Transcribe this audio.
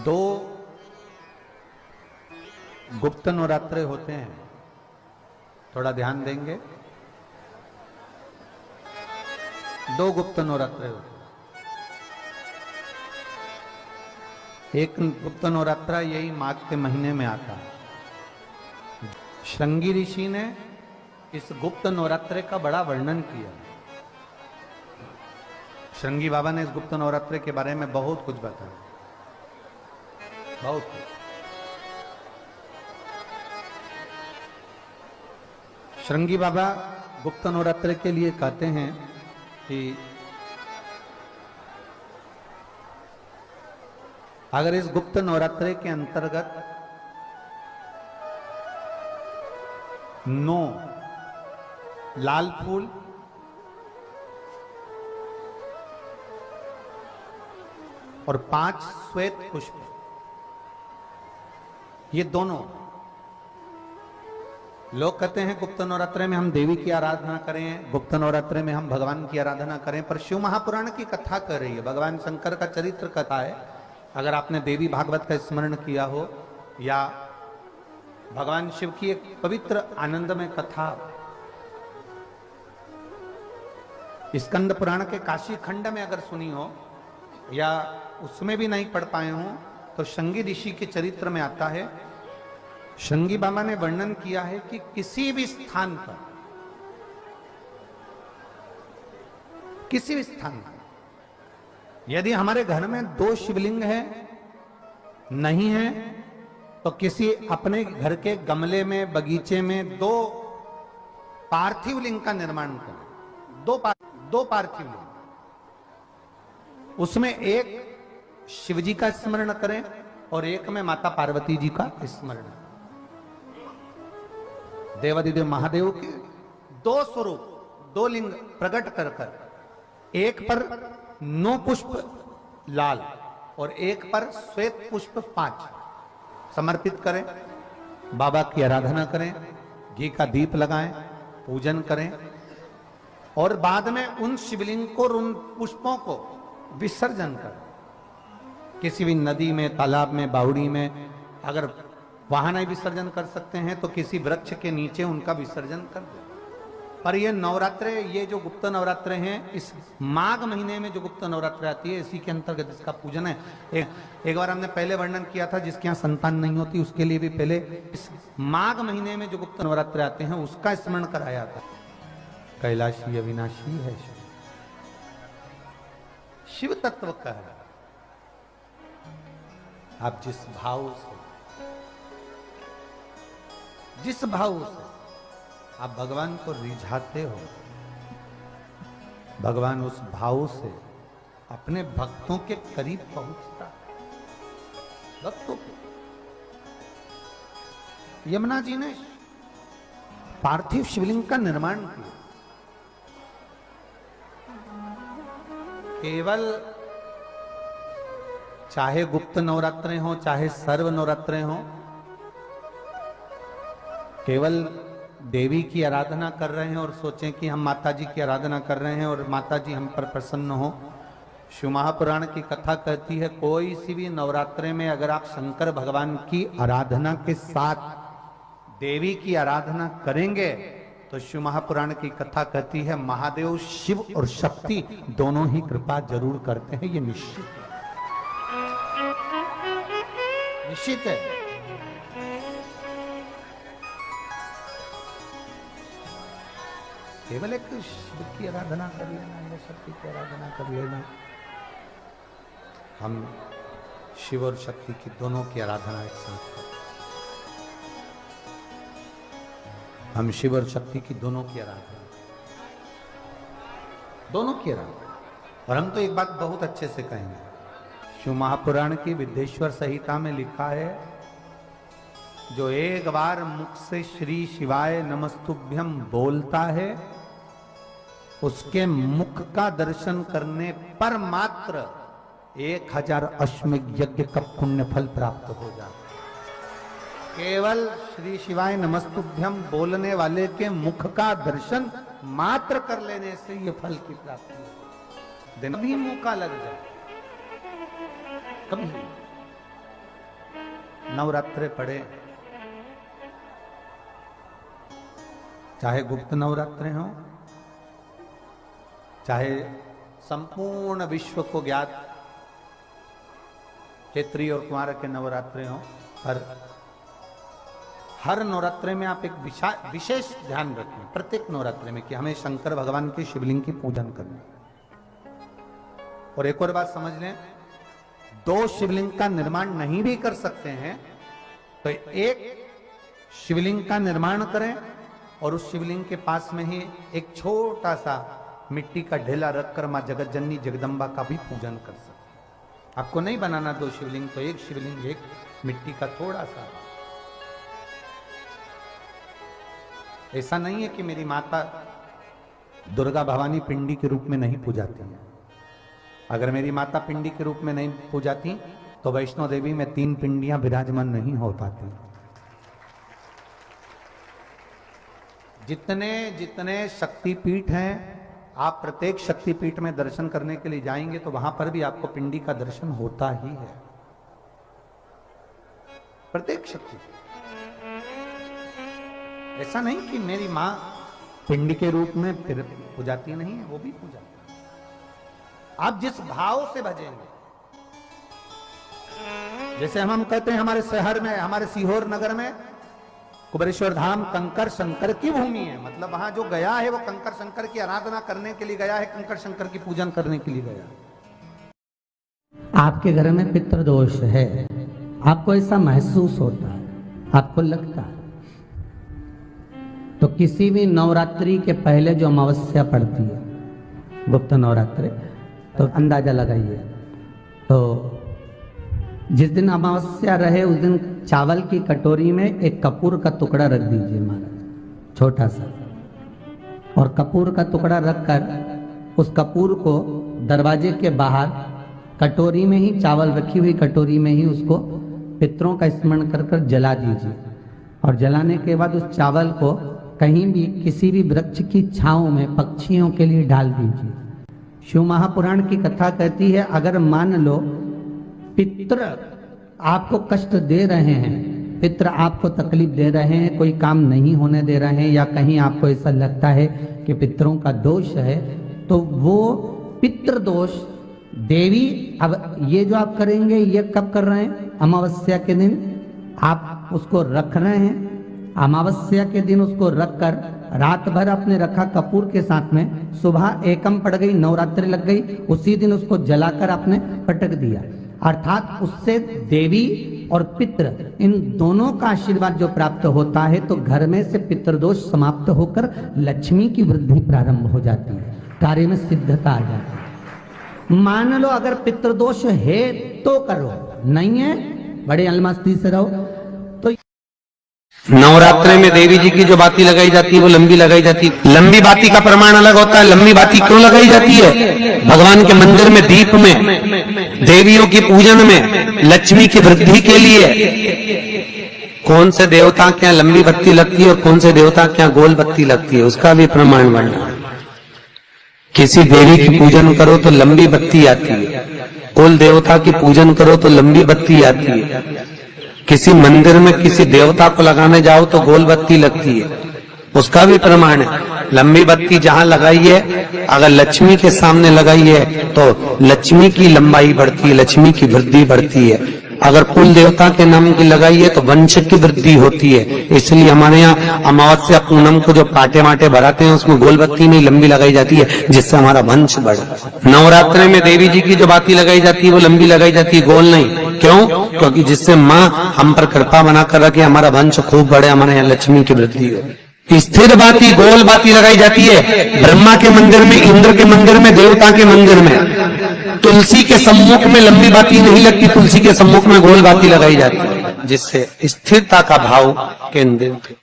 दो गुप्त नवरात्रे होते हैं, थोड़ा ध्यान देंगे। दो गुप्त नवरात्रे होते हैं। एक गुप्त नवरात्रा यही माघ के महीने में आता है। श्रृंगी ऋषि ने इस गुप्त नवरात्रे का बड़ा वर्णन किया। श्रृंगी बाबा ने इस गुप्त नवरात्रे के बारे में बहुत कुछ बताया, बहुत कुछ। श्रृंगी बाबा गुप्त नवरात्रे के लिए कहते हैं कि अगर इस गुप्त नवरात्रे के अंतर्गत 9 लाल फूल, और 5 श्वेत पुष्प, ये दोनों, लोग कहते हैं गुप्त नवरात्रे में हम देवी की आराधना करें, गुप्त नवरात्रे में हम भगवान की आराधना करें, पर शिव महापुराण की कथा कर रही है, भगवान शंकर का चरित्र कथा है। अगर आपने देवी भागवत का स्मरण किया हो या भगवान शिव की एक पवित्र आनंदमय कथा स्कंद पुराण के काशी खंड में अगर सुनी हो या उसमें भी नहीं पढ़ पाए हो तो श्रृंगी ऋषि के चरित्र में आता है। श्रृंगी बाबा ने वर्णन किया है कि किसी भी स्थान पर, किसी भी स्थान पर यदि हमारे घर में 2 शिवलिंग है, नहीं है, तो किसी अपने घर के गमले में, बगीचे में 2 पार्थिव लिंग का निर्माण करें। 2 पार्थिव लिंग, उसमें एक शिव जी का स्मरण करें और एक में माता पार्वती जी का स्मरण। देवादिदेव महादेव के 2 स्वरूप, 2 लिंग प्रकट कर कर एक पर 9 पुष्प लाल और एक पर श्वेत पुष्प 5 समर्पित करें, बाबा की आराधना करें, घी का दीप लगाएं, पूजन करें और बाद में उन शिवलिंग को, उन पुष्पों को विसर्जन करें। किसी भी नदी में, तालाब में, बावड़ी में, अगर वहां नहीं विसर्जन कर सकते हैं तो किसी वृक्ष के नीचे उनका विसर्जन कर दें। पर ये नवरात्रे, ये जो गुप्त नवरात्रे हैं, इस माघ महीने में जो गुप्त नवरात्रे आती है, इसी के अंतर्गत इसका पूजन है। एक बार हमने पहले वर्णन किया था, जिसके यहाँ संतान नहीं होती उसके लिए भी पहले इस माघ महीने में जो गुप्त नवरात्रे आते हैं उसका स्मरण कराया था। कैलाशी अविनाशी है शिव, शिव तत्व का है। आप जिस भाव से, जिस भाव से आप भगवान को रिझाते हो, भगवान उस भाव से अपने भक्तों के करीब पहुंचता है। भक्तों के, यमुना जी ने पार्थिव शिवलिंग का निर्माण किया। केवल चाहे गुप्त नवरात्रे हो, चाहे सर्व नवरात्रे हो, केवल देवी की आराधना कर रहे हैं और सोचें कि हम माता जी की आराधना कर रहे हैं और माता जी हम पर प्रसन्न हो। शिव महापुराण की कथा कहती है, कोई सी भी नवरात्रे में अगर आप शंकर भगवान की आराधना के साथ देवी की आराधना करेंगे तो शिव महापुराण की कथा कहती है महादेव शिव और शक्ति दोनों ही कृपा जरूर करते हैं। ये निश्चित है, निश्चित है। केवल एक शिव की आराधना कर लेना या शक्ति की आराधना कर लेना, हम शिव और शक्ति की दोनों की आराधना एक साथ करें। हम शिव और शक्ति की दोनों की आराधना, दोनों की आराधना। और हम तो एक बात बहुत अच्छे से कहेंगे, शिव महापुराण की विद्येश्वर संहिता में लिखा है, जो एक बार मुख से श्री शिवाय नमस्तुभ्यम बोलता है, उसके मुख का दर्शन करने पर मात्र 1000 अश्वमेध यज्ञ का पुण्य फल प्राप्त हो जाता है। केवल श्री शिवाय नमस्तुभ्यम बोलने वाले के मुख का दर्शन मात्र कर लेने से ये फल की प्राप्ति है। दिन भी मुंह का लग जाए, कभी नवरात्रे पड़े, चाहे गुप्त नवरात्रे हों, चाहे संपूर्ण विश्व को ज्ञात चैत्री और कुमार के नवरात्रे हों, पर हर नवरात्रे में आप एक विशेष ध्यान रखें प्रत्येक नवरात्रे में कि हमें शंकर भगवान के शिवलिंग की पूजन करनी। और एक और बात समझ लें, दो शिवलिंग का निर्माण नहीं भी कर सकते हैं तो एक शिवलिंग का निर्माण करें और उस शिवलिंग के पास में ही एक छोटा सा मिट्टी का ढेला रखकर मां जगत जननी जगदम्बा का भी पूजन कर सकते। आपको नहीं बनाना दो शिवलिंग, तो एक शिवलिंग एक मिट्टी का थोड़ा सा। ऐसा नहीं है कि मेरी माता दुर्गा भवानी पिंडी के रूप में नहीं पूजाती है। अगर मेरी माता पिंडी के रूप में नहीं पूजाती तो वैष्णो देवी में 3 पिंडियां विराजमान नहीं हो पाती। जितने जितने शक्तिपीठ हैं, आप प्रत्येक शक्तिपीठ में दर्शन करने के लिए जाएंगे तो वहां पर भी आपको पिंडी का दर्शन होता ही है, प्रत्येक शक्तिपीठ। ऐसा नहीं कि मेरी मां पिंडी के रूप में फिर पूजाती नहीं है, वो भी पूजाती है। आप जिस भाव से भजेंगे, जैसे हम कहते हैं हमारे शहर में, हमारे सीहोर नगर में कुबेरेश्वर धाम कंकर शंकर की भूमि है, मतलब वहां जो गया है वो कंकर शंकर की आराधना करने के लिए गया है, कंकर शंकर की पूजन करने के लिए गया है। आपके घर में पितृदोष है, आपको ऐसा महसूस होता है, आपको लगता है, तो किसी भी नवरात्रि के पहले जो अमावस्या पड़ती है, गुप्त नवरात्रि, तो अंदाजा लगाइए। तो जिस दिन अमावस्या रहे उस दिन चावल की कटोरी में एक कपूर का टुकड़ा रख दीजिए महाराज, छोटा सा, और कपूर का टुकड़ा रखकर उस कपूर को दरवाजे के बाहर कटोरी में ही, चावल रखी हुई कटोरी में ही उसको पितरों का स्मरण कर कर जला दीजिए। और जलाने के बाद उस चावल को कहीं भी किसी भी वृक्ष की छांव में पक्षियों के लिए डाल दीजिए। शिव महापुराण की कथा कहती है, अगर मान लो पितृ आपको कष्ट दे रहे हैं, पितृ आपको तकलीफ दे रहे हैं, कोई काम नहीं होने दे रहे हैं, या कहीं आपको ऐसा लगता है कि पितरों का दोष है, तो वो पितृ दोष देवी, अब ये जो आप करेंगे ये कब कर रहे हैं? अमावस्या के दिन आप उसको रख रहे हैं। अमावस्या के दिन उसको रखकर रात भर आपने रखा कपूर के साथ में, सुबह एकम पड़ गई, नवरात्रि लग गई, उसी दिन उसको जलाकर आपने पटक दिया। अर्थात उससे देवी और पितृ इन दोनों का आशीर्वाद जो प्राप्त होता है, तो घर में से पितृदोष समाप्त होकर लक्ष्मी की वृद्धि प्रारंभ हो जाती है, कार्य में सिद्धता आ जाती है। मान लो अगर पितृदोष है तो करो, नहीं है बड़े अलमस्ती से रहो। तो नवरात्रे में देवी जी की जो बाती लगाई जाती है वो लंबी लगाई जाती है। लंबी बाती का प्रमाण अलग होता है। लंबी बाती क्यों लगाई जाती है? भगवान के मंदिर में दीप में, देवियों की पूजन में, लक्ष्मी की वृद्धि के लिए। कौन से देवता के यहाँ लंबी बत्ती लगती है और कौन से देवता के यहाँ गोल बत्ती लगती है, उसका भी प्रमाण वर्णन। किसी देवी की पूजन करो तो लंबी बत्ती आती है, कुल देवता की पूजन करो तो लंबी बत्ती आती है। किसी मंदिर में किसी देवता को लगाने जाओ तो गोल बत्ती लगती है, उसका भी प्रमाण है। लंबी बत्ती जहां लगाई है, अगर लक्ष्मी के सामने लगाई है तो लक्ष्मी की लंबाई बढ़ती है, लक्ष्मी की वृद्धि बढ़ती है। अगर कुल देवता के नाम की लगाई है तो वंश की वृद्धि होती है। इसलिए हमारे यहाँ अमावस्या पूनम को जो पाटे माटे भराते हैं उसमें गोल बत्ती नहीं लंबी लगाई जाती है, जिससे हमारा वंश बढ़े। नवरात्रि में देवी जी की जो बाती लगाई जाती है वो लंबी लगाई जाती है, गोल नहीं। क्यों? क्योंकि जिससे माँ हम पर कृपा बना कर रखे, हमारा वंश खूब बढ़े, हमारे यहाँ लक्ष्मी की वृद्धि हो। स्थिर बाती, गोल बाती लगाई जाती है ब्रह्मा के मंदिर में, इंद्र के मंदिर में, देवता के मंदिर में। तुलसी के सम्मुख में लंबी बाती नहीं लगती, तुलसी के सम्मुख में गोल बाती लगाई जाती है, जिससे स्थिरता का भाव केंद्रित